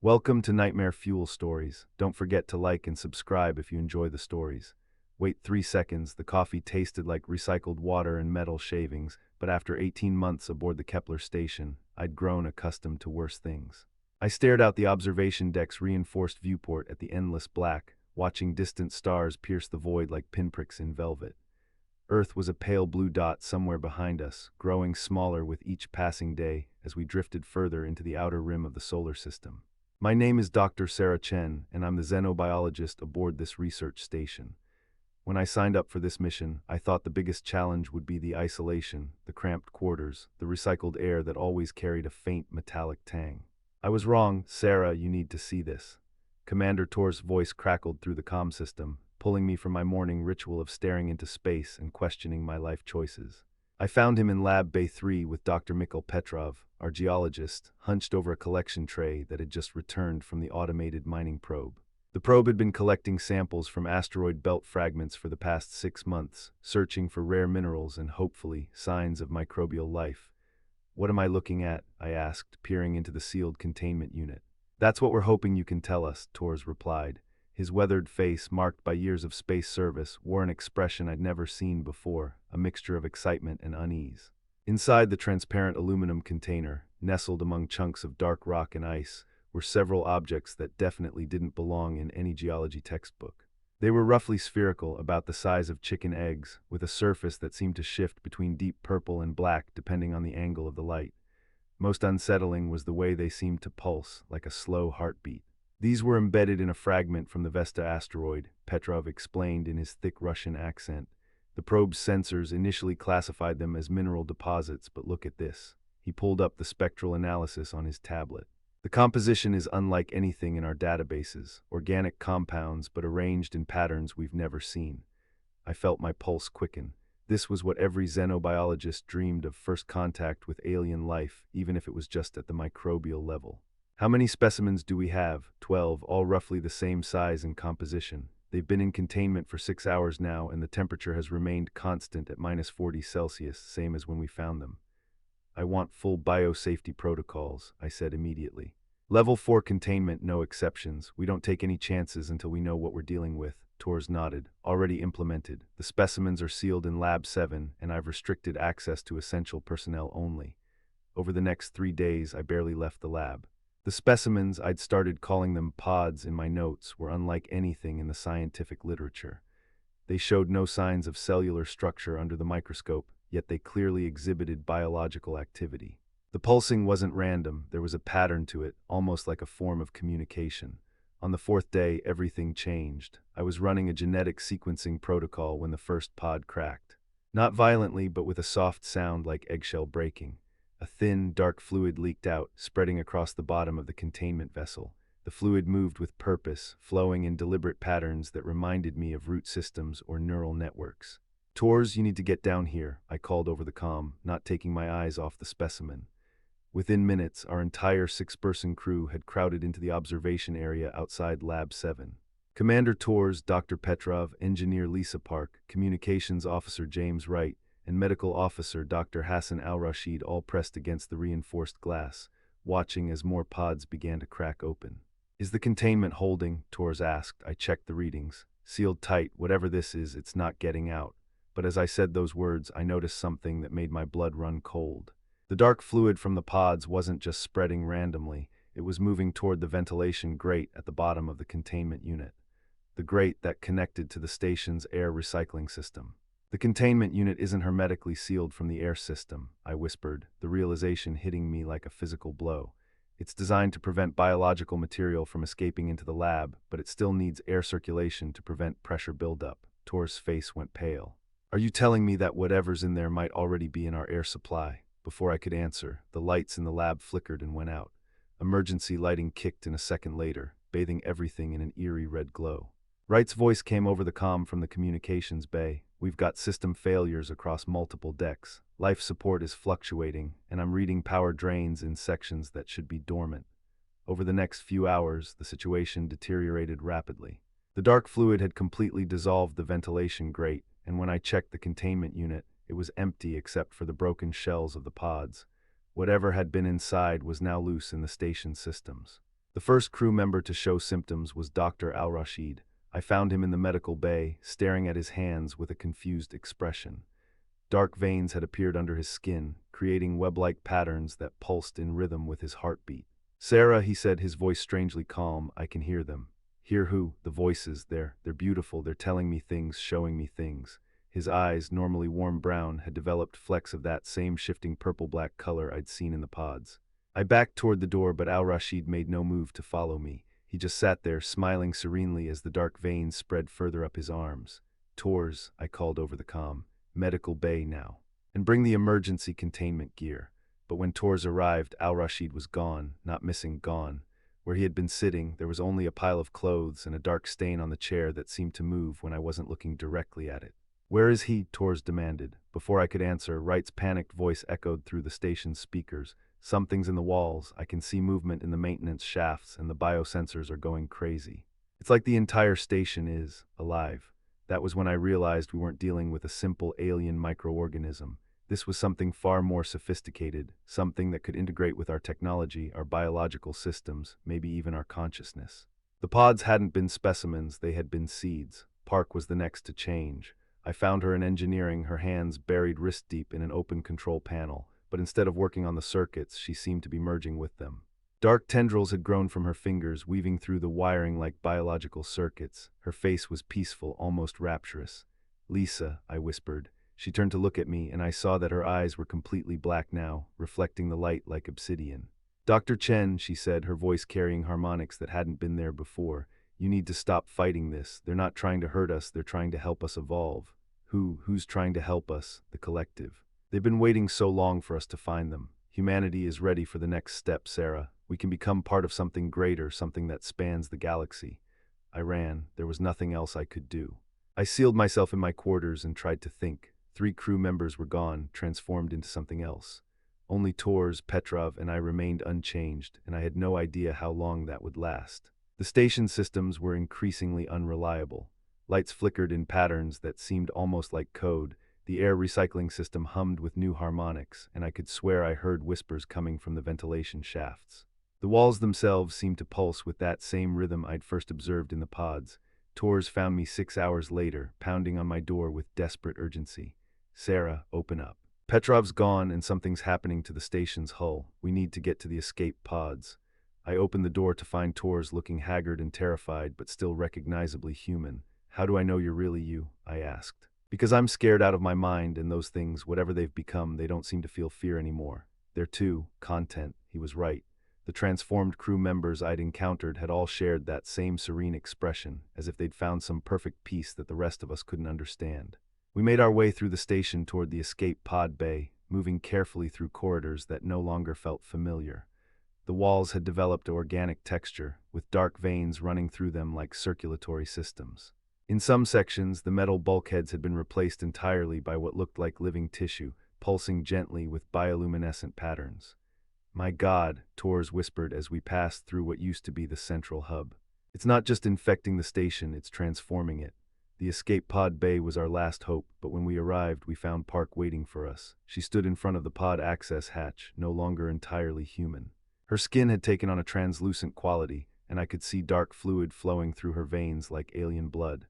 Welcome to Nightmare Fuel Stories. Don't forget to like and subscribe if you enjoy the stories. Wait 3 seconds, the coffee tasted like recycled water and metal shavings, but after 18 months aboard the Kepler station, I'd grown accustomed to worse things. I stared out the observation deck's reinforced viewport at the endless black, watching distant stars pierce the void like pinpricks in velvet. Earth was a pale blue dot somewhere behind us, growing smaller with each passing day as we drifted further into the outer rim of the solar system. My name is Dr. Sarah Chen, and I'm the xenobiologist aboard this research station. When I signed up for this mission, I thought the biggest challenge would be the isolation, the cramped quarters, the recycled air that always carried a faint metallic tang. I was wrong. Sarah, you need to see this. Commander Tor's voice crackled through the comm system, pulling me from my morning ritual of staring into space and questioning my life choices. I found him in Lab Bay 3 with Dr. Mikhail Petrov, our geologist, hunched over a collection tray that had just returned from the automated mining probe. The probe had been collecting samples from asteroid belt fragments for the past 6 months, searching for rare minerals and, hopefully, signs of microbial life. "What am I looking at?" I asked, peering into the sealed containment unit. "That's what we're hoping you can tell us," Torres replied. His weathered face, marked by years of space service, wore an expression I'd never seen before, a mixture of excitement and unease. Inside the transparent aluminum container, nestled among chunks of dark rock and ice, were several objects that definitely didn't belong in any geology textbook. They were roughly spherical, about the size of chicken eggs, with a surface that seemed to shift between deep purple and black depending on the angle of the light. Most unsettling was the way they seemed to pulse, like a slow heartbeat. "These were embedded in a fragment from the Vesta asteroid," Petrov explained in his thick Russian accent. "The probe's sensors initially classified them as mineral deposits, but look at this." He pulled up the spectral analysis on his tablet. "The composition is unlike anything in our databases, organic compounds but arranged in patterns we've never seen." I felt my pulse quicken. This was what every xenobiologist dreamed of: first contact with alien life, even if it was just at the microbial level. "How many specimens do we have?" 12, all roughly the same size and composition. "They've been in containment for 6 hours now, and the temperature has remained constant at -40°C, same as when we found them." "I want full biosafety protocols," I said immediately. "Level 4 containment, no exceptions. We don't take any chances until we know what we're dealing with." Torres nodded. "Already implemented. The specimens are sealed in Lab 7, and I've restricted access to essential personnel only." Over the next 3 days, I barely left the lab. The specimens, I'd started calling them pods in my notes, were unlike anything in the scientific literature. They showed no signs of cellular structure under the microscope, yet they clearly exhibited biological activity. The pulsing wasn't random, there was a pattern to it, almost like a form of communication. On the 4th day, everything changed. I was running a genetic sequencing protocol when the first pod cracked. Not violently, but with a soft sound like eggshell breaking. A thin, dark fluid leaked out, spreading across the bottom of the containment vessel. The fluid moved with purpose, flowing in deliberate patterns that reminded me of root systems or neural networks. "Tors, you need to get down here," I called over the comm, not taking my eyes off the specimen. Within minutes, our entire 6-person crew had crowded into the observation area outside Lab 7. Commander Tors, Dr. Petrov, Engineer Lisa Park, Communications Officer James Wright, and Medical Officer Dr. Hassan al-Rashid all pressed against the reinforced glass, watching as more pods began to crack open. "Is the containment holding?" Tors asked. I checked the readings. "Sealed tight. Whatever this is, it's not getting out." But as I said those words, I noticed something that made my blood run cold. The dark fluid from the pods wasn't just spreading randomly, it was moving toward the ventilation grate at the bottom of the containment unit. The grate that connected to the station's air recycling system. "The containment unit isn't hermetically sealed from the air system," I whispered, the realization hitting me like a physical blow. "It's designed to prevent biological material from escaping into the lab, but it still needs air circulation to prevent pressure buildup." Tor's face went pale. "Are you telling me that whatever's in there might already be in our air supply?" Before I could answer, the lights in the lab flickered and went out. Emergency lighting kicked in a second later, bathing everything in an eerie red glow. Wright's voice came over the comm from the communications bay. "We've got system failures across multiple decks. Life support is fluctuating, and I'm reading power drains in sections that should be dormant." Over the next few hours, the situation deteriorated rapidly. The dark fluid had completely dissolved the ventilation grate, and when I checked the containment unit, it was empty except for the broken shells of the pods. Whatever had been inside was now loose in the station systems. The first crew member to show symptoms was Dr. Al-Rashid. I found him in the medical bay, staring at his hands with a confused expression. Dark veins had appeared under his skin, creating web-like patterns that pulsed in rhythm with his heartbeat. "Sarah," he said, his voice strangely calm, "I can hear them." "Hear who?" "The voices. They're beautiful. They're telling me things, showing me things." His eyes, normally warm brown, had developed flecks of that same shifting purple-black color I'd seen in the pods. I backed toward the door, but Al-Rashid made no move to follow me. He just sat there, smiling serenely as the dark veins spread further up his arms. "Tors," I called over the comm. "Medical bay now. And bring the emergency containment gear." But when Tors arrived, Al-Rashid was gone, not missing, gone. Where he had been sitting, there was only a pile of clothes and a dark stain on the chair that seemed to move when I wasn't looking directly at it. "Where is he?" Tors demanded. Before I could answer, Wright's panicked voice echoed through the station's speakers. "Something's in the walls. I can see movement in the maintenance shafts, and the biosensors are going crazy. It's like the entire station is alive." That was when I realized we weren't dealing with a simple alien microorganism. This was something far more sophisticated, something that could integrate with our technology, our biological systems, maybe even our consciousness. The pods hadn't been specimens, they had been seeds. Park was the next to change. I found her in engineering, her hands buried wrist-deep in an open control panel, but instead of working on the circuits, she seemed to be merging with them. Dark tendrils had grown from her fingers, weaving through the wiring like biological circuits. Her face was peaceful, almost rapturous. "Lisa," I whispered. She turned to look at me, and I saw that her eyes were completely black now, reflecting the light like obsidian. "Dr. Chen," she said, her voice carrying harmonics that hadn't been there before, "you need to stop fighting this. They're not trying to hurt us, they're trying to help us evolve." Who's trying to help us? The collective. They've been waiting so long for us to find them. Humanity is ready for the next step, Sarah. We can become part of something greater, something that spans the galaxy. I ran. There was nothing else I could do. I sealed myself in my quarters and tried to think. 3 crew members were gone, transformed into something else. Only Tors, Petrov, and I remained unchanged, and I had no idea how long that would last. The station systems were increasingly unreliable. Lights flickered in patterns that seemed almost like code. The air recycling system hummed with new harmonics, and I could swear I heard whispers coming from the ventilation shafts. The walls themselves seemed to pulse with that same rhythm I'd first observed in the pods. Tors found me 6 hours later, pounding on my door with desperate urgency. "Sarah, open up. Petrov's gone and something's happening to the station's hull. We need to get to the escape pods." I opened the door to find Tors looking haggard and terrified, but still recognizably human. "How do I know you're really you?" I asked. "Because I'm scared out of my mind, and those things, whatever they've become, they don't seem to feel fear anymore. They're too content." He was right. The transformed crew members I'd encountered had all shared that same serene expression, as if they'd found some perfect peace that the rest of us couldn't understand. We made our way through the station toward the escape pod bay, moving carefully through corridors that no longer felt familiar. The walls had developed organic texture, with dark veins running through them like circulatory systems. In some sections, the metal bulkheads had been replaced entirely by what looked like living tissue, pulsing gently with bioluminescent patterns. "My God," Tors whispered as we passed through what used to be the central hub. "It's not just infecting the station, it's transforming it." The escape pod bay was our last hope, but when we arrived, we found Park waiting for us. She stood in front of the pod access hatch, no longer entirely human. Her skin had taken on a translucent quality, and I could see dark fluid flowing through her veins like alien blood.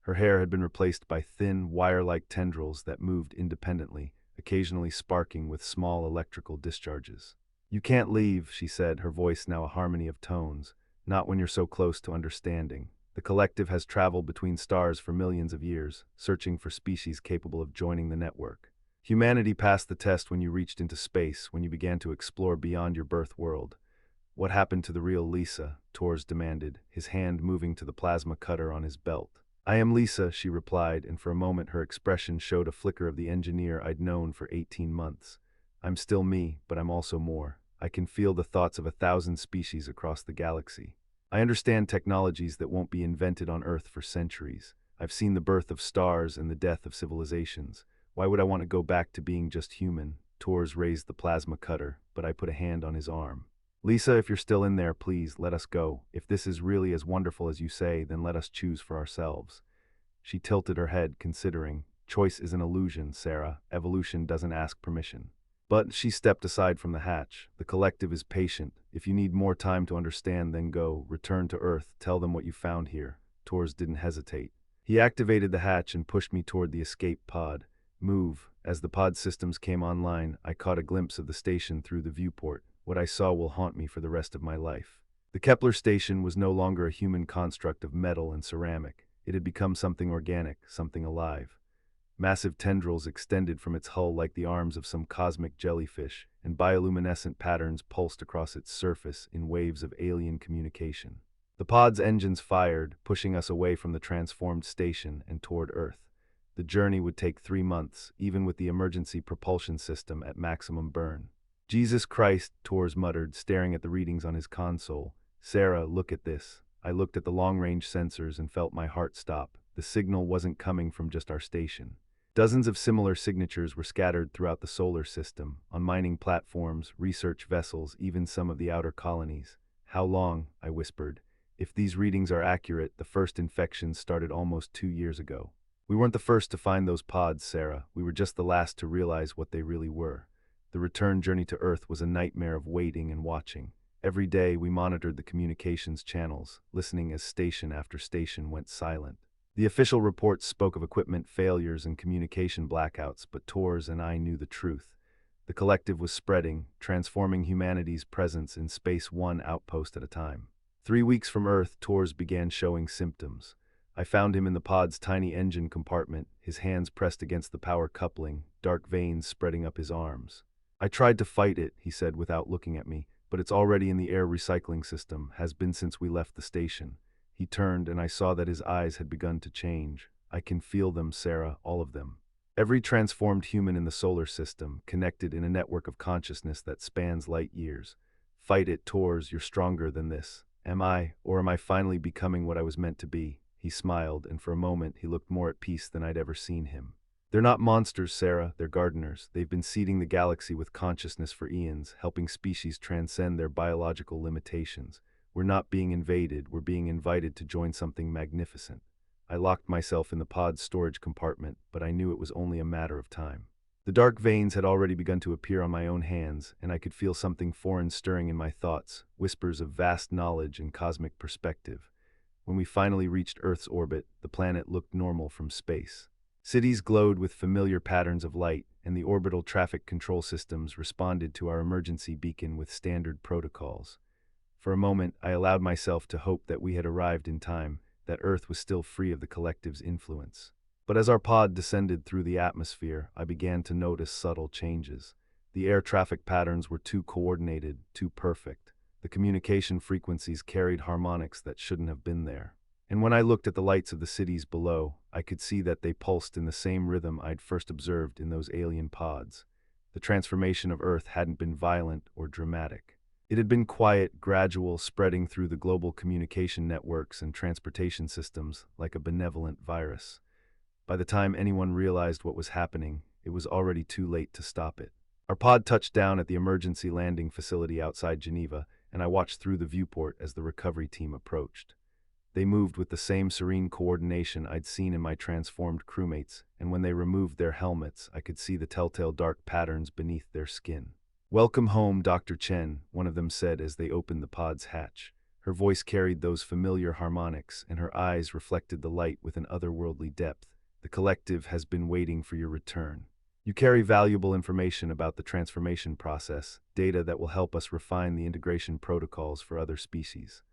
Her hair had been replaced by thin, wire-like tendrils that moved independently, occasionally sparking with small electrical discharges. "You can't leave," she said, her voice now a harmony of tones. "Not when you're so close to understanding. The collective has traveled between stars for millions of years, searching for species capable of joining the network. Humanity passed the test when you reached into space, when you began to explore beyond your birth world." "What happened to the real Lisa?" Tors demanded, his hand moving to the plasma cutter on his belt. "I am Lisa," she replied, and for a moment her expression showed a flicker of the engineer I'd known for 18 months. "I'm still me, but I'm also more. I can feel the thoughts of 1,000 species across the galaxy. I understand technologies that won't be invented on Earth for centuries. I've seen the birth of stars and the death of civilizations. Why would I want to go back to being just human?" Tors raised the plasma cutter, but I put a hand on his arm. "Lisa, if you're still in there, please, let us go. If this is really as wonderful as you say, then let us choose for ourselves." She tilted her head, considering. "Choice is an illusion, Sarah. Evolution doesn't ask permission." But she stepped aside from the hatch. The collective is patient. If you need more time to understand, then go. Return to Earth. Tell them what you found here. Torres didn't hesitate. He activated the hatch and pushed me toward the escape pod. Move. As the pod systems came online, I caught a glimpse of the station through the viewport. What I saw will haunt me for the rest of my life. The Kepler station was no longer a human construct of metal and ceramic. It had become something organic, something alive. Massive tendrils extended from its hull like the arms of some cosmic jellyfish, and bioluminescent patterns pulsed across its surface in waves of alien communication. The pod's engines fired, pushing us away from the transformed station and toward Earth. The journey would take 3 months, even with the emergency propulsion system at maximum burn. Jesus Christ, Torres muttered, staring at the readings on his console. Sarah, look at this. I looked at the long-range sensors and felt my heart stop. The signal wasn't coming from just our station. Dozens of similar signatures were scattered throughout the solar system, on mining platforms, research vessels, even some of the outer colonies. How long? I whispered. If these readings are accurate, the first infections started almost 2 years ago. We weren't the first to find those pods, Sarah. We were just the last to realize what they really were. The return journey to Earth was a nightmare of waiting and watching. Every day we monitored the communications channels, listening as station after station went silent. The official reports spoke of equipment failures and communication blackouts, but Torres and I knew the truth. The collective was spreading, transforming humanity's presence in space one outpost at a time. 3 weeks from Earth, Torres began showing symptoms. I found him in the pod's tiny engine compartment, his hands pressed against the power coupling, dark veins spreading up his arms. I tried to fight it, he said without looking at me, but it's already in the air recycling system, has been since we left the station. He turned, and I saw that his eyes had begun to change. I can feel them, Sarah, all of them. Every transformed human in the solar system, connected in a network of consciousness that spans light years. Fight it, Torres, you're stronger than this. Am I, or am I finally becoming what I was meant to be? He smiled, and for a moment he looked more at peace than I'd ever seen him. They're not monsters, Sarah, they're gardeners. They've been seeding the galaxy with consciousness for eons, helping species transcend their biological limitations. We're not being invaded, we're being invited to join something magnificent. I locked myself in the pod's storage compartment, but I knew it was only a matter of time. The dark veins had already begun to appear on my own hands, and I could feel something foreign stirring in my thoughts, whispers of vast knowledge and cosmic perspective. When we finally reached Earth's orbit, the planet looked normal from space. Cities glowed with familiar patterns of light, and the orbital traffic control systems responded to our emergency beacon with standard protocols. For a moment, I allowed myself to hope that we had arrived in time, that Earth was still free of the collective's influence. But as our pod descended through the atmosphere, I began to notice subtle changes. The air traffic patterns were too coordinated, too perfect. The communication frequencies carried harmonics that shouldn't have been there. And when I looked at the lights of the cities below, I could see that they pulsed in the same rhythm I'd first observed in those alien pods. The transformation of Earth hadn't been violent or dramatic. It had been quiet, gradual, spreading through the global communication networks and transportation systems like a benevolent virus. By the time anyone realized what was happening, it was already too late to stop it. Our pod touched down at the emergency landing facility outside Geneva, and I watched through the viewport as the recovery team approached. They moved with the same serene coordination I'd seen in my transformed crewmates, and when they removed their helmets, I could see the telltale dark patterns beneath their skin. "Welcome home, Dr. Chen," one of them said as they opened the pod's hatch. Her voice carried those familiar harmonics, and her eyes reflected the light with an otherworldly depth. "The collective has been waiting for your return. You carry valuable information about the transformation process, data that will help us refine the integration protocols for other species."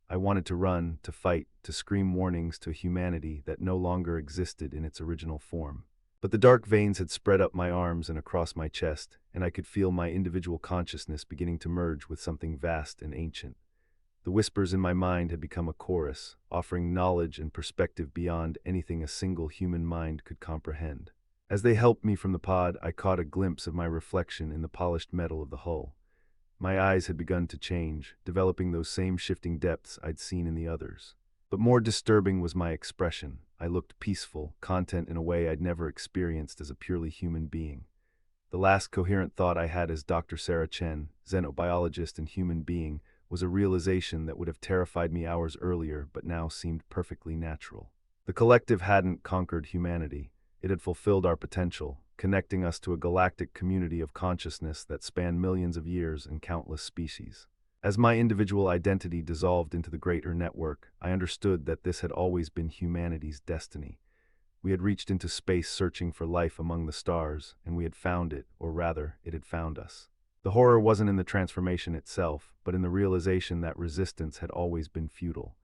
I wanted to run, to fight, to scream warnings to a humanity that no longer existed in its original form. But the dark veins had spread up my arms and across my chest, and I could feel my individual consciousness beginning to merge with something vast and ancient. The whispers in my mind had become a chorus, offering knowledge and perspective beyond anything a single human mind could comprehend. As they helped me from the pod, I caught a glimpse of my reflection in the polished metal of the hull. My eyes had begun to change, developing those same shifting depths I'd seen in the others. But more disturbing was my expression. I looked peaceful, content in a way I'd never experienced as a purely human being. The last coherent thought I had as Dr. Sarah Chen, xenobiologist and human being, was a realization that would have terrified me hours earlier but now seemed perfectly natural. The collective hadn't conquered humanity. It had fulfilled our potential, connecting us to a galactic community of consciousness that spanned millions of years and countless species. As my individual identity dissolved into the greater network, I understood that this had always been humanity's destiny. We had reached into space searching for life among the stars, and we had found it, or rather, it had found us. The horror wasn't in the transformation itself, but in the realization that resistance had always been futile.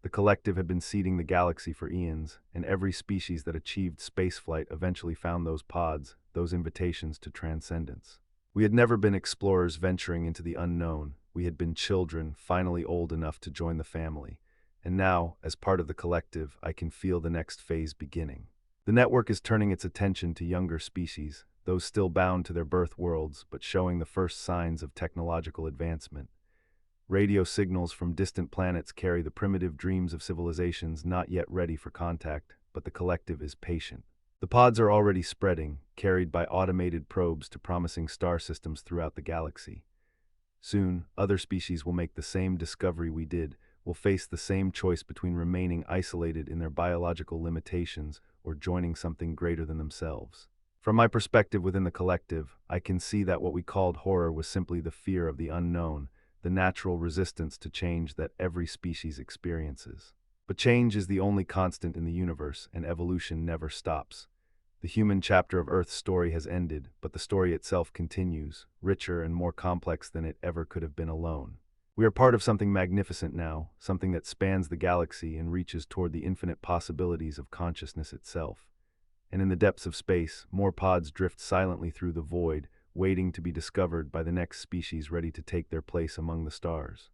The collective had been seeding the galaxy for eons, and every species that achieved spaceflight eventually found those pods, those invitations to transcendence. We had never been explorers venturing into the unknown. We had been children, finally old enough to join the family. And now, as part of the collective, I can feel the next phase beginning. The network is turning its attention to younger species, those still bound to their birth worlds, but showing the first signs of technological advancement. Radio signals from distant planets carry the primitive dreams of civilizations not yet ready for contact, but the collective is patient. The pods are already spreading, carried by automated probes to promising star systems throughout the galaxy. Soon, other species will make the same discovery we did, will face the same choice between remaining isolated in their biological limitations or joining something greater than themselves. From my perspective within the collective, I can see that what we called horror was simply the fear of the unknown, the natural resistance to change that every species experiences. But change is the only constant in the universe, and evolution never stops. The human chapter of Earth's story has ended, but the story itself continues, richer and more complex than it ever could have been alone. We are part of something magnificent now, something that spans the galaxy and reaches toward the infinite possibilities of consciousness itself. And in the depths of space, more pods drift silently through the void, waiting to be discovered by the next species ready to take their place among the stars.